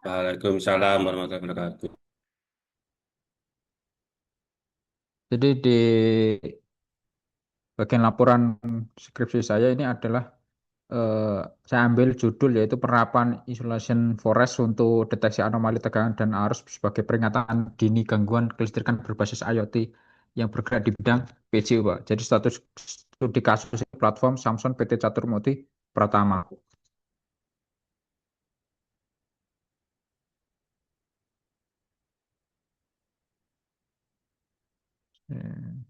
Waalaikumsalam warahmatullahi wabarakatuh. Jadi di bagian laporan skripsi saya ini adalah eh, saya ambil judul yaitu penerapan isolation forest untuk deteksi anomali tegangan dan arus sebagai peringatan dini gangguan kelistrikan berbasis IoT yang bergerak di bidang PJU, Pak. Jadi status studi kasus platform Samsung PT Catur Muti Pratama. Hmm.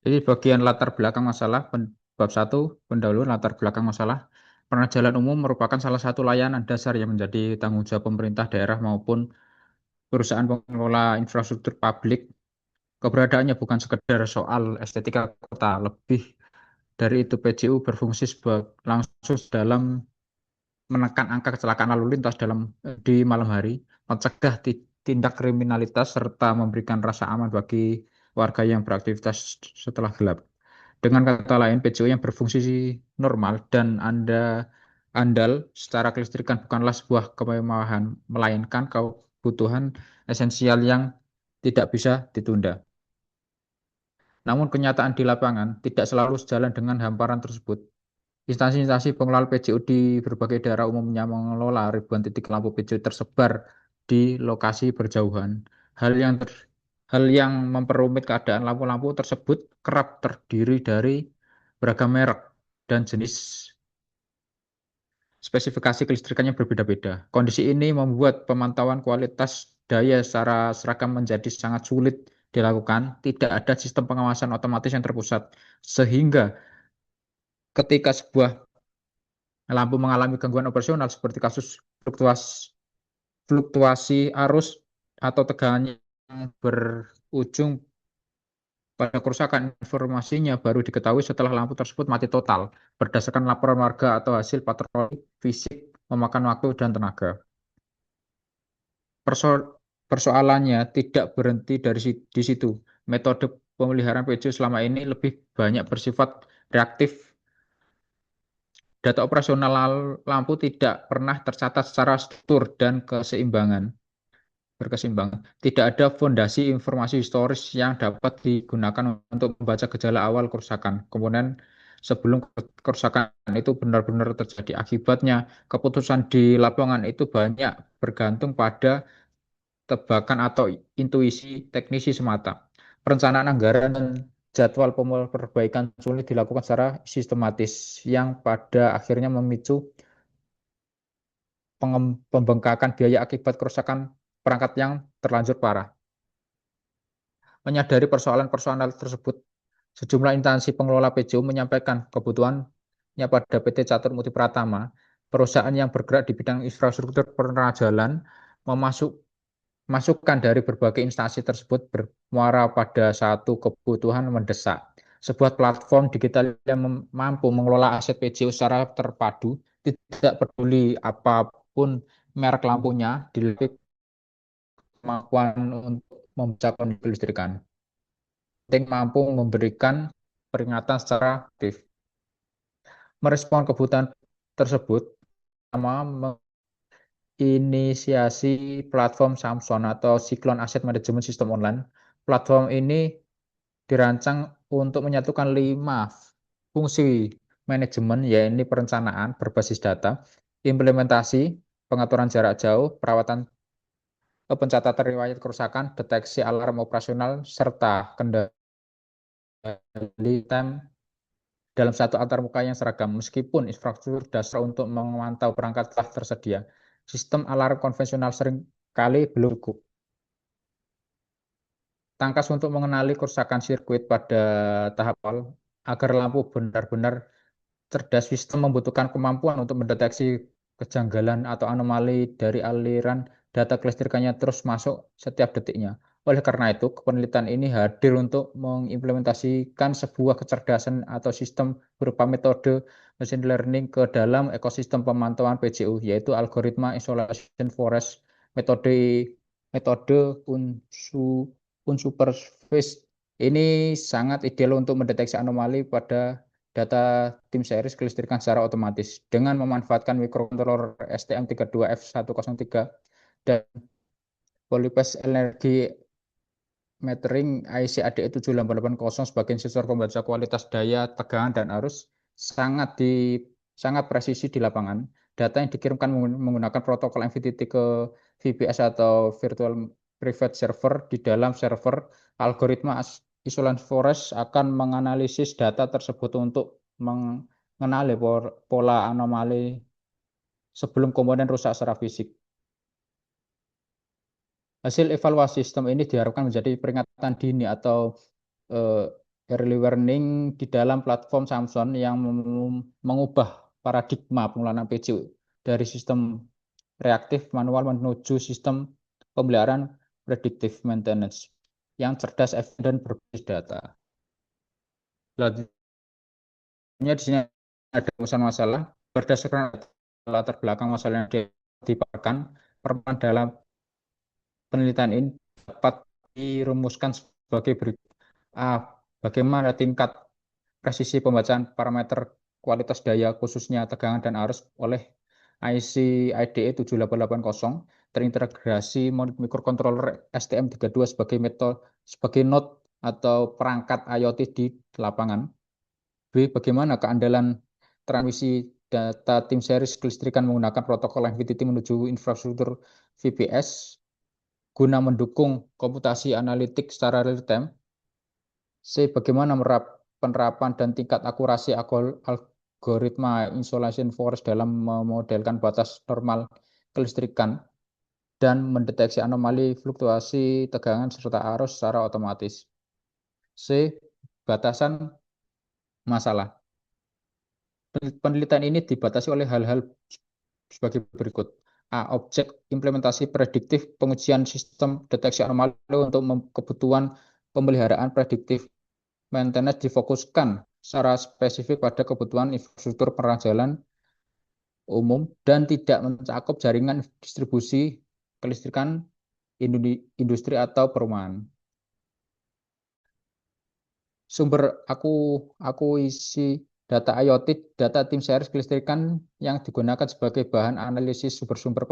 Jadi bagian latar belakang masalah bab 1 pendahuluan latar belakang masalah. Penerjaan jalan umum merupakan salah satu layanan dasar yang menjadi tanggung jawab pemerintah daerah maupun perusahaan pengelola infrastruktur publik. Keberadaannya bukan sekedar soal estetika kota, lebih dari itu PJU berfungsi langsung dalam menekan angka kecelakaan lalu lintas di malam hari, mencegah tindak kriminalitas serta memberikan rasa aman bagi warga yang beraktivitas setelah gelap. Dengan kata lain, PJU yang berfungsi normal dan andal secara kelistrikan bukanlah sebuah kemewahan, melainkan kebutuhan esensial yang tidak bisa ditunda. Namun kenyataan di lapangan tidak selalu sejalan dengan hamparan tersebut. Instansi-instansi pengelola PJU di berbagai daerah umumnya mengelola ribuan titik lampu PJU tersebar di lokasi berjauhan. Hal yang ter- Hal yang memperumit keadaan lampu-lampu tersebut kerap terdiri dari beragam merek dan jenis spesifikasi kelistrikannya berbeda-beda. Kondisi ini membuat pemantauan kualitas daya secara seragam menjadi sangat sulit dilakukan. Tidak ada sistem pengawasan otomatis yang terpusat, sehingga ketika sebuah lampu mengalami gangguan operasional seperti kasus fluktuasi arus atau tegangan yang berujung pada kerusakan, informasinya baru diketahui setelah lampu tersebut mati total berdasarkan laporan warga atau hasil patroli fisik, memakan waktu dan tenaga. Persoalannya tidak berhenti di situ. Metode pemeliharaan PJU selama ini lebih banyak bersifat reaktif. Data operasional lampu tidak pernah tercatat secara struktur dan berkeseimbangan. Tidak ada fondasi informasi historis yang dapat digunakan untuk membaca gejala awal kerusakan. Komponen sebelum kerusakan itu benar-benar terjadi. Akibatnya, keputusan di lapangan itu banyak bergantung pada tebakan atau intuisi teknisi semata. Perencanaan anggaran dan jadwal perbaikan sulit dilakukan secara sistematis yang pada akhirnya memicu pembengkakan biaya akibat kerusakan perangkat yang terlanjur parah. Menyadari persoalan-persoalan tersebut, sejumlah instansi pengelola PJU menyampaikan kebutuhannya pada PT Catur Muti Pratama, perusahaan yang bergerak di bidang infrastruktur penerangan jalan, memasuk masukan dari berbagai instansi tersebut bermuara pada satu kebutuhan mendesak. Sebuah platform digital yang mampu mengelola aset PJU secara terpadu, tidak peduli apapun merek lampunya, dilatih kemampuan untuk membaca kondisi kelistrikan. Penting mampu memberikan peringatan secara aktif. Merespon kebutuhan tersebut, pertama inisiasi platform Samsung atau Siklon Asset Management System Online. Platform ini dirancang untuk menyatukan 5 fungsi manajemen, yaitu perencanaan berbasis data, implementasi, pengaturan jarak jauh, perawatan pencatatan riwayat kerusakan, deteksi alarm operasional, serta kendali time dalam satu antarmuka yang seragam. Meskipun infrastruktur dasar untuk memantau perangkat telah tersedia, sistem alarm konvensional seringkali belum cukup. Tangkas untuk mengenali kerusakan sirkuit pada tahap awal agar lampu benar-benar cerdas sistem membutuhkan kemampuan untuk mendeteksi kejanggalan atau anomali dari aliran data kelistrikannya terus masuk setiap detiknya. Oleh karena itu, penelitian ini hadir untuk mengimplementasikan sebuah kecerdasan atau sistem berupa metode machine learning ke dalam ekosistem pemantauan PJU, yaitu algoritma isolation forest, metode metode unsupervised. Ini sangat ideal untuk mendeteksi anomali pada data tim series kelistrikan secara otomatis dengan memanfaatkan microcontroller STM32F103 dan Polypath Energy Metering IC ADE7880 sebagai sensor pembaca kualitas daya, tegangan, dan arus sangat presisi di lapangan. Data yang dikirimkan menggunakan protokol MQTT ke VPS atau Virtual Private Server di dalam server. Algoritma Isolation Forest akan menganalisis data tersebut untuk mengenali pola anomali sebelum komponen rusak secara fisik. Hasil evaluasi sistem ini diharapkan menjadi peringatan dini atau early warning di dalam platform Samsung yang mengubah paradigma pengelolaan PJU dari sistem reaktif manual menuju sistem pemeliharaan predictive maintenance yang cerdas, efisien, dan berbasis data. Selanjutnya di sini ada masalah berdasarkan latar belakang masalah yang dipaparkan, permasalahan dalam penelitian ini dapat dirumuskan sebagai berikut. A. Bagaimana tingkat presisi pembacaan parameter kualitas daya khususnya tegangan dan arus oleh IC IDE 7880 terintegrasi microcontroller STM32 sebagai node atau perangkat IoT di lapangan. B. Bagaimana keandalan transmisi data tim series kelistrikan menggunakan protokol MQTT menuju infrastruktur VPS guna mendukung komputasi analitik secara real time. C. Bagaimana penerapan dan tingkat akurasi algoritma insolation forest dalam memodelkan batas normal kelistrikan dan mendeteksi anomali fluktuasi tegangan serta arus secara otomatis. C. Batasan masalah. Penelitian ini dibatasi oleh hal-hal sebagai berikut. A. Objek implementasi prediktif pengujian sistem deteksi anomali untuk kebutuhan pemeliharaan prediktif. Maintenance difokuskan secara spesifik pada kebutuhan infrastruktur penerang jalan umum dan tidak mencakup jaringan distribusi kelistrikan industri atau perumahan. Sumber akuisisi data IoT, data tim series kelistrikan yang digunakan sebagai bahan analisis bersumber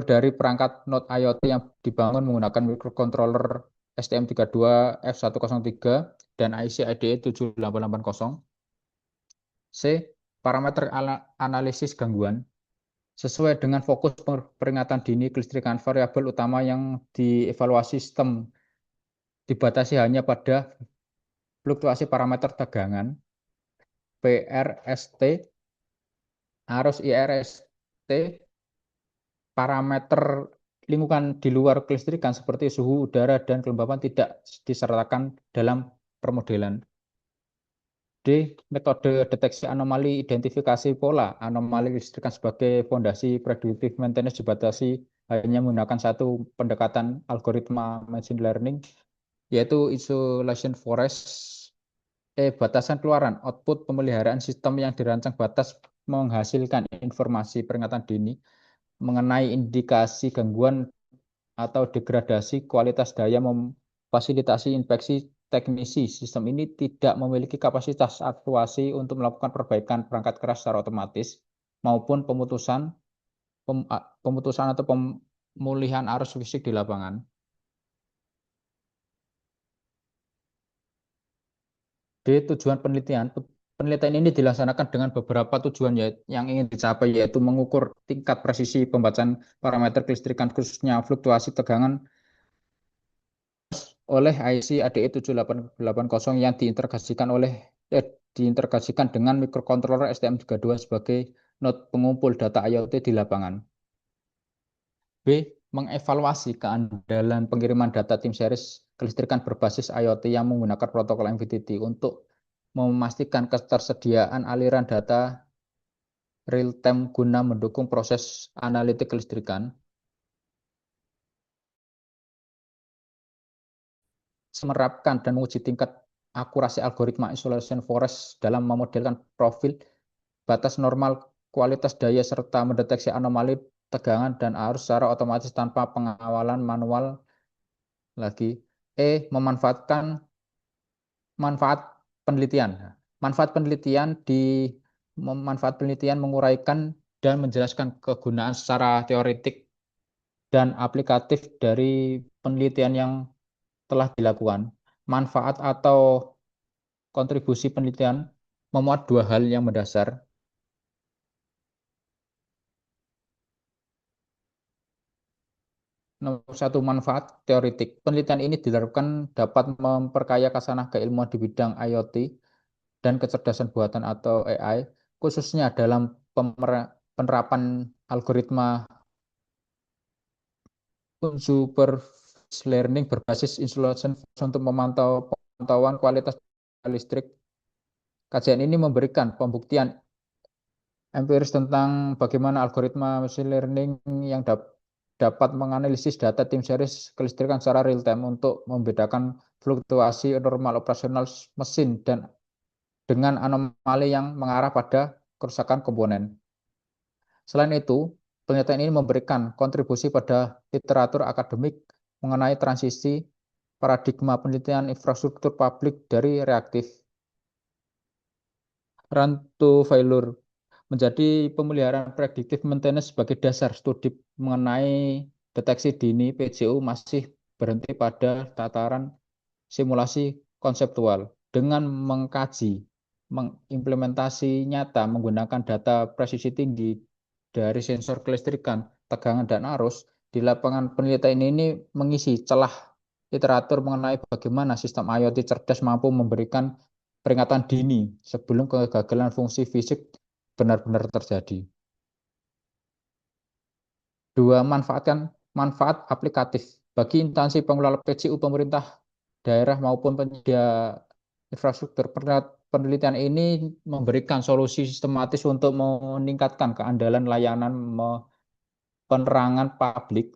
dari perangkat node IoT yang dibangun menggunakan microcontroller STM32F103 dan IC IDE 7880. C. Parameter analisis gangguan. Sesuai dengan fokus peringatan dini kelistrikan, variabel utama yang dievaluasi sistem dibatasi hanya pada fluktuasi parameter tegangan, PRST, arus IRST, parameter lingkungan di luar kelistrikan seperti suhu udara dan kelembapan tidak disertakan dalam permodelan. D. Metode deteksi anomali identifikasi pola anomali kelistrikan sebagai fondasi predictive maintenance dibatasi hanya menggunakan satu pendekatan algoritma machine learning, yaitu isolation forest. Batasan keluaran output pemeliharaan sistem yang dirancang batas menghasilkan informasi peringatan dini mengenai indikasi gangguan atau degradasi kualitas daya memfasilitasi inspeksi teknisi. Sistem ini tidak memiliki kapasitas aktuasi untuk melakukan perbaikan perangkat keras secara otomatis maupun pemutusan atau pemulihan arus fisik di lapangan. D. Tujuan penelitian. Penelitian ini dilaksanakan dengan beberapa tujuan yang ingin dicapai, yaitu mengukur tingkat presisi pembacaan parameter kelistrikan khususnya fluktuasi tegangan oleh IC ADE 7880 yang diintegrasikan dengan microcontroller STM32 sebagai node pengumpul data IoT di lapangan. B. Mengevaluasi keandalan pengiriman data tim series kelistrikan berbasis IoT yang menggunakan protokol MQTT untuk memastikan ketersediaan aliran data real time guna mendukung proses analitik kelistrikan, menerapkan dan menguji tingkat akurasi algoritma isolation forest dalam memodelkan profil batas normal kualitas daya serta mendeteksi anomali tegangan dan arus secara otomatis tanpa pengawalan manual lagi. Memanfaatkan manfaat penelitian. Manfaat penelitian menguraikan dan menjelaskan kegunaan secara teoretik dan aplikatif dari penelitian yang telah dilakukan. Manfaat atau kontribusi penelitian memuat dua hal yang mendasar. Nomor satu, manfaat teoretik. Penelitian ini diharapkan dapat memperkaya kasanah keilmuan di bidang IoT dan kecerdasan buatan atau AI, khususnya dalam penerapan algoritma unsupervised learning berbasis insulation untuk memantau pemantauan kualitas listrik. Kajian ini memberikan pembuktian empiris tentang bagaimana algoritma machine learning yang dapat menganalisis data tim series kelistrikan secara real time untuk membedakan fluktuasi normal operasional mesin dan dengan anomali yang mengarah pada kerusakan komponen. Selain itu, penelitian ini memberikan kontribusi pada literatur akademik mengenai transisi paradigma penelitian infrastruktur publik dari reaktif run to failure menjadi pemeliharaan predictive maintenance sebagai dasar studi mengenai deteksi dini PJU masih berhenti pada tataran simulasi konseptual. Dengan mengkaji, mengimplementasi nyata menggunakan data presisi tinggi dari sensor kelistrikan, tegangan, dan arus, di lapangan penelitian ini mengisi celah literatur mengenai bagaimana sistem IoT cerdas mampu memberikan peringatan dini sebelum kegagalan fungsi fisik benar-benar terjadi. Dua, manfaat aplikatif bagi instansi pengelola PJU pemerintah daerah maupun penyedia infrastruktur. Penelitian ini memberikan solusi sistematis untuk meningkatkan keandalan layanan penerangan publik.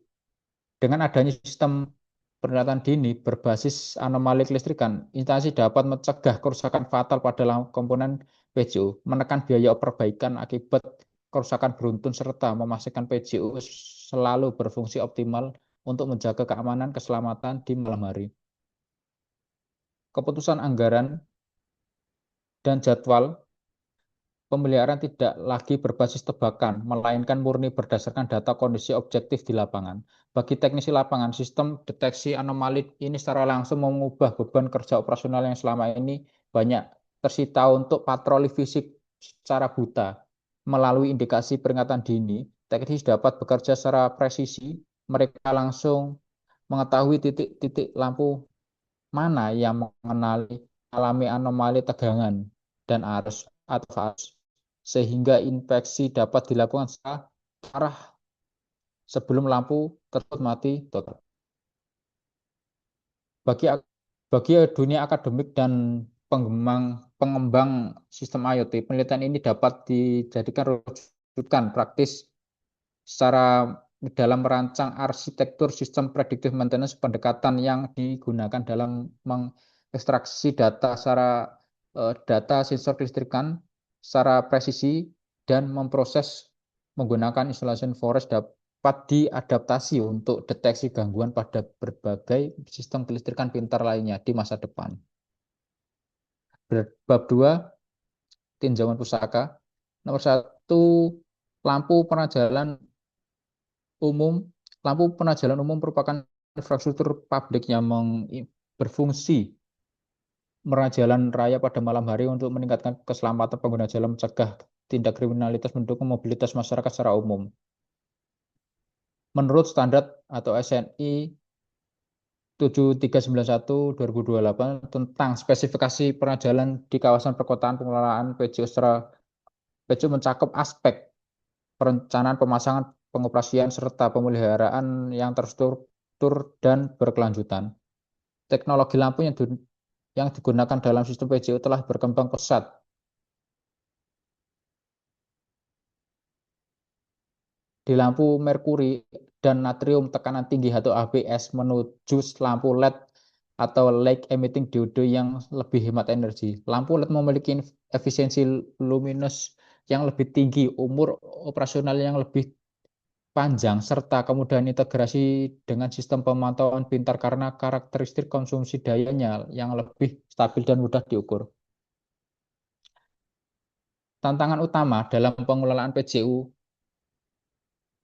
Dengan adanya sistem peringatan dini berbasis anomali kelistrikan, instansi dapat mencegah kerusakan fatal pada komponen PJU, menekan biaya perbaikan akibat kerusakan beruntun, serta memastikan PJU selalu berfungsi optimal untuk menjaga keamanan keselamatan di malam hari. Keputusan anggaran dan jadwal pemeliharaan tidak lagi berbasis tebakan, melainkan murni berdasarkan data kondisi objektif di lapangan. Bagi teknisi lapangan, sistem deteksi anomali ini secara langsung mengubah beban kerja operasional yang selama ini banyak tersita untuk patroli fisik secara buta. Melalui indikasi peringatan dini, teknisi dapat bekerja secara presisi, mereka langsung mengetahui titik-titik lampu mana yang mengalami anomali tegangan dan arus atau arus, sehingga inspeksi dapat dilakukan secara arah sebelum lampu tersebut mati total. Bagi bagi dunia akademik dan pengembang sistem IoT, penelitian ini dapat dijadikan rujukan praktis secara dalam merancang arsitektur sistem predictive maintenance. Pendekatan yang digunakan dalam mengekstraksi data sensor kelistrikan secara presisi dan memproses menggunakan isolation forest dapat diadaptasi untuk deteksi gangguan pada berbagai sistem kelistrikan pintar lainnya di masa depan. Bab 2, tinjauan pusaka. Nomor 1, lampu penajalan umum. Lampu penajalan umum merupakan infrastruktur publik yang berfungsi menerangi jalan raya pada malam hari untuk meningkatkan keselamatan pengguna jalan, mencegah tindak kriminalitas, mendukung mobilitas masyarakat secara umum. Menurut standar atau SNI 7391/2028 tentang spesifikasi penajalan di kawasan perkotaan, pengelolaan PJU mencakup aspek perencanaan, pemasangan, pengoperasian, serta pemeliharaan yang terstruktur dan berkelanjutan. Teknologi lampu yang yang digunakan dalam sistem PJU telah berkembang pesat. Di lampu merkuri dan natrium tekanan tinggi atau ABS menuju lampu LED atau light emitting diode yang lebih hemat energi. Lampu LED memiliki efisiensi luminous yang lebih tinggi, umur operasional yang lebih panjang, serta kemudahan integrasi dengan sistem pemantauan pintar karena karakteristik konsumsi dayanya yang lebih stabil dan mudah diukur. Tantangan utama dalam pengelolaan PJU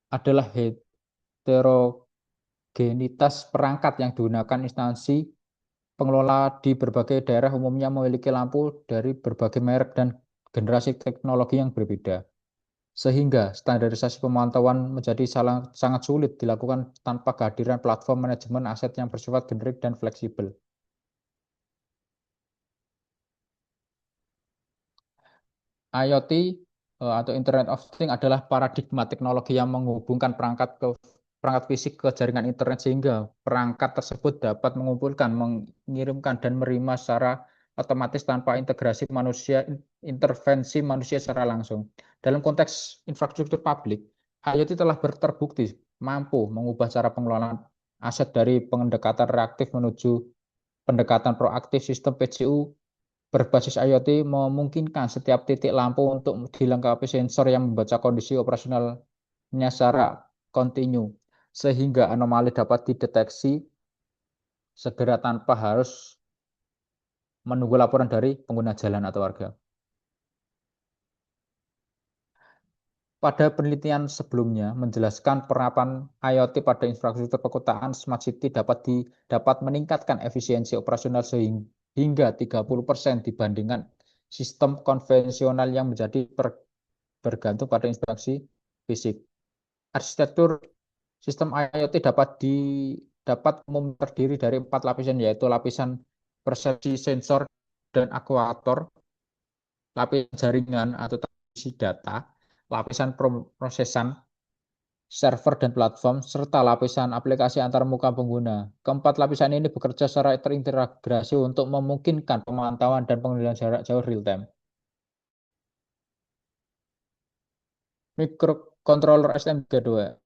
adalah heterogenitas perangkat yang digunakan instansi pengelola di berbagai daerah umumnya memiliki lampu dari berbagai merek dan generasi teknologi yang berbeda. Sehingga standarisasi pemantauan menjadi sangat sulit dilakukan tanpa kehadiran platform manajemen aset yang bersifat generik dan fleksibel. IoT atau Internet of Things adalah paradigma teknologi yang menghubungkan perangkat fisik ke jaringan internet sehingga perangkat tersebut dapat mengumpulkan, mengirimkan dan menerima secara otomatis tanpa intervensi manusia secara langsung. Dalam konteks infrastruktur publik, IoT telah terbukti mampu mengubah cara pengelolaan aset dari pendekatan reaktif menuju pendekatan proaktif. Sistem PJU berbasis IoT memungkinkan setiap titik lampu untuk dilengkapi sensor yang membaca kondisi operasionalnya secara kontinu, sehingga anomali dapat dideteksi segera tanpa harus menunggu laporan dari pengguna jalan atau warga. Pada penelitian sebelumnya menjelaskan penerapan IoT pada infrastruktur perkotaan Smart City dapat meningkatkan efisiensi operasional hingga 30% dibandingkan sistem konvensional yang bergantung pada interaksi fisik. Arsitektur sistem IoT dapat umum terdiri dari 4 lapisan, yaitu lapisan persepsi sensor dan aktuator, lapisan jaringan atau transmisi data, lapisan prosesan, server dan platform, serta lapisan aplikasi antarmuka pengguna. Keempat lapisan ini bekerja secara terintegrasi untuk memungkinkan pemantauan dan pengendalian jarak jauh real time. Microcontroller STM32.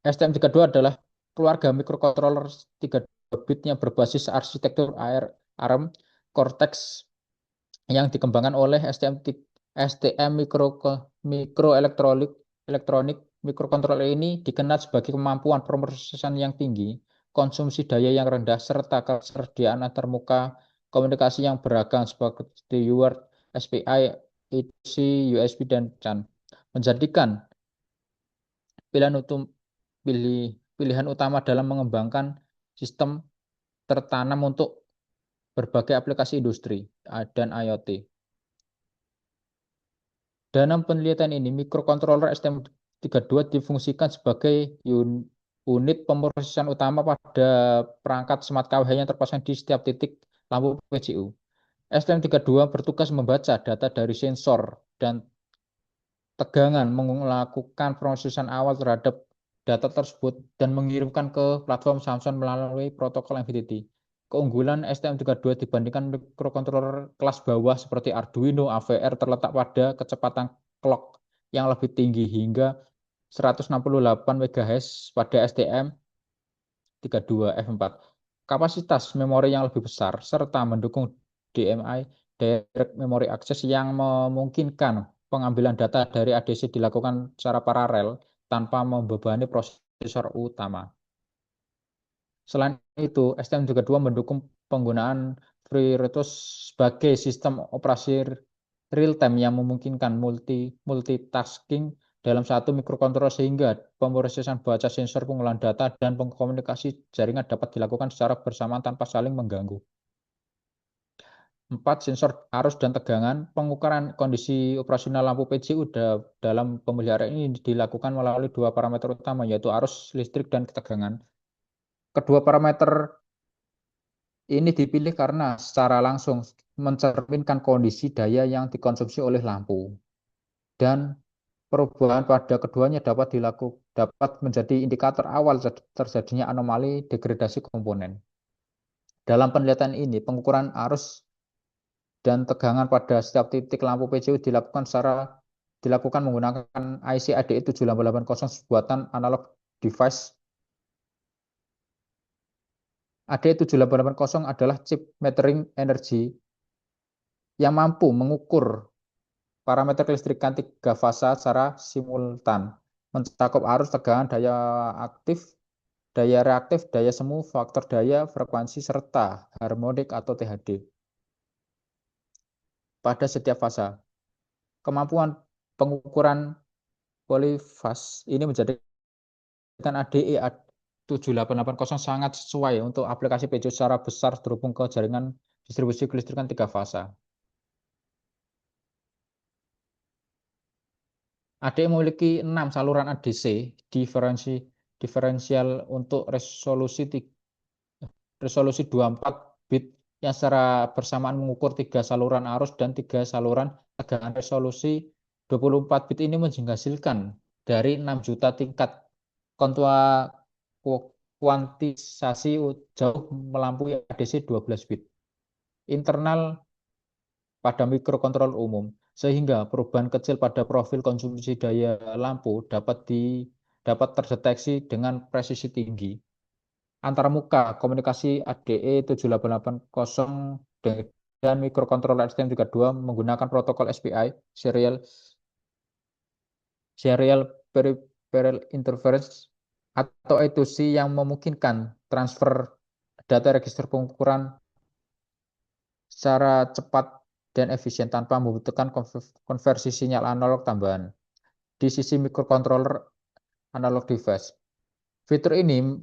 STM32 adalah keluarga microcontroller 32 bit yang berbasis arsitektur ARM Cortex yang dikembangkan oleh STM Microelectronic Elektronik. Mikrokontroler ini dikenal sebagai kemampuan pemrosesan yang tinggi, konsumsi daya yang rendah, serta kesediaan antarmuka komunikasi yang beragam seperti UART, SPI, ETC, USB, dan CAN, menjadikan pilihan pilihan utama dalam mengembangkan sistem tertanam untuk berbagai aplikasi industri dan IoT. Dalam penelitian ini, mikrokontroler STM32 difungsikan sebagai unit pemrosesan utama pada perangkat smart KWH yang terpasang di setiap titik lampu PJU. STM32 bertugas membaca data dari sensor dan tegangan, melakukan prosesan awal terhadap data tersebut, dan mengirimkan ke platform Samsung melalui protokol MQTT. Keunggulan STM32 dibandingkan mikrokontroler kelas bawah seperti Arduino AVR terletak pada kecepatan clock yang lebih tinggi hingga 168 MHz pada STM32 F4, kapasitas memori yang lebih besar, serta mendukung DMI Direct Memory Access yang memungkinkan pengambilan data dari ADC dilakukan secara paralel tanpa membebani prosesor utama. Selain itu, STM32 mendukung penggunaan FreeRTOS sebagai sistem operasi real-time yang memungkinkan multitasking dalam satu mikrokontroler sehingga pemrosesan baca sensor, pengolahan data, dan komunikasi jaringan dapat dilakukan secara bersamaan tanpa saling mengganggu. 4. Sensor arus dan tegangan. Pengukuran kondisi operasional lampu PJU dalam pemeliharaan ini dilakukan melalui 2 parameter utama, yaitu arus listrik dan ketegangan. Kedua parameter ini dipilih karena secara langsung mencerminkan kondisi daya yang dikonsumsi oleh lampu, dan perubahan pada keduanya dapat menjadi indikator awal terjadinya anomali degradasi komponen. Dalam penelitian ini, pengukuran arus dan tegangan pada setiap titik lampu PCU dilakukan menggunakan IC ADE 7880 buatan analog device. ADE 7880 adalah chip metering energi yang mampu mengukur parameter kelistrikan tiga fasa secara simultan, mencakup arus, tegangan, daya reaktif, daya semu, faktor daya, frekuensi, serta harmonik atau THD pada setiap fasa. Kemampuan pengukuran polifas ini menjadikan ADE 7880 sangat sesuai untuk aplikasi PCU secara besar terhubung ke jaringan distribusi kelistrikan tiga fasa. ADE memiliki 6 saluran ADC diferensial untuk resolusi 24 bit yang secara bersamaan mengukur 3 saluran arus dan 3 saluran tegangan. Resolusi 24 bit ini menghasilkan dari 6 juta tingkat kontua kuantisasi jauh melampaui ADC 12 bit internal pada mikrokontroler umum, sehingga perubahan kecil pada profil konsumsi daya lampu dapat terdeteksi dengan presisi tinggi. Antarmuka komunikasi ADE 7880 dan mikrokontroler STM32 menggunakan protokol SPI Serial Peripheral Interference atau I2C yang memungkinkan transfer data register pengukuran secara cepat dan efisien tanpa membutuhkan konversi sinyal analog tambahan. Di sisi mikrokontroler analog device, fitur ini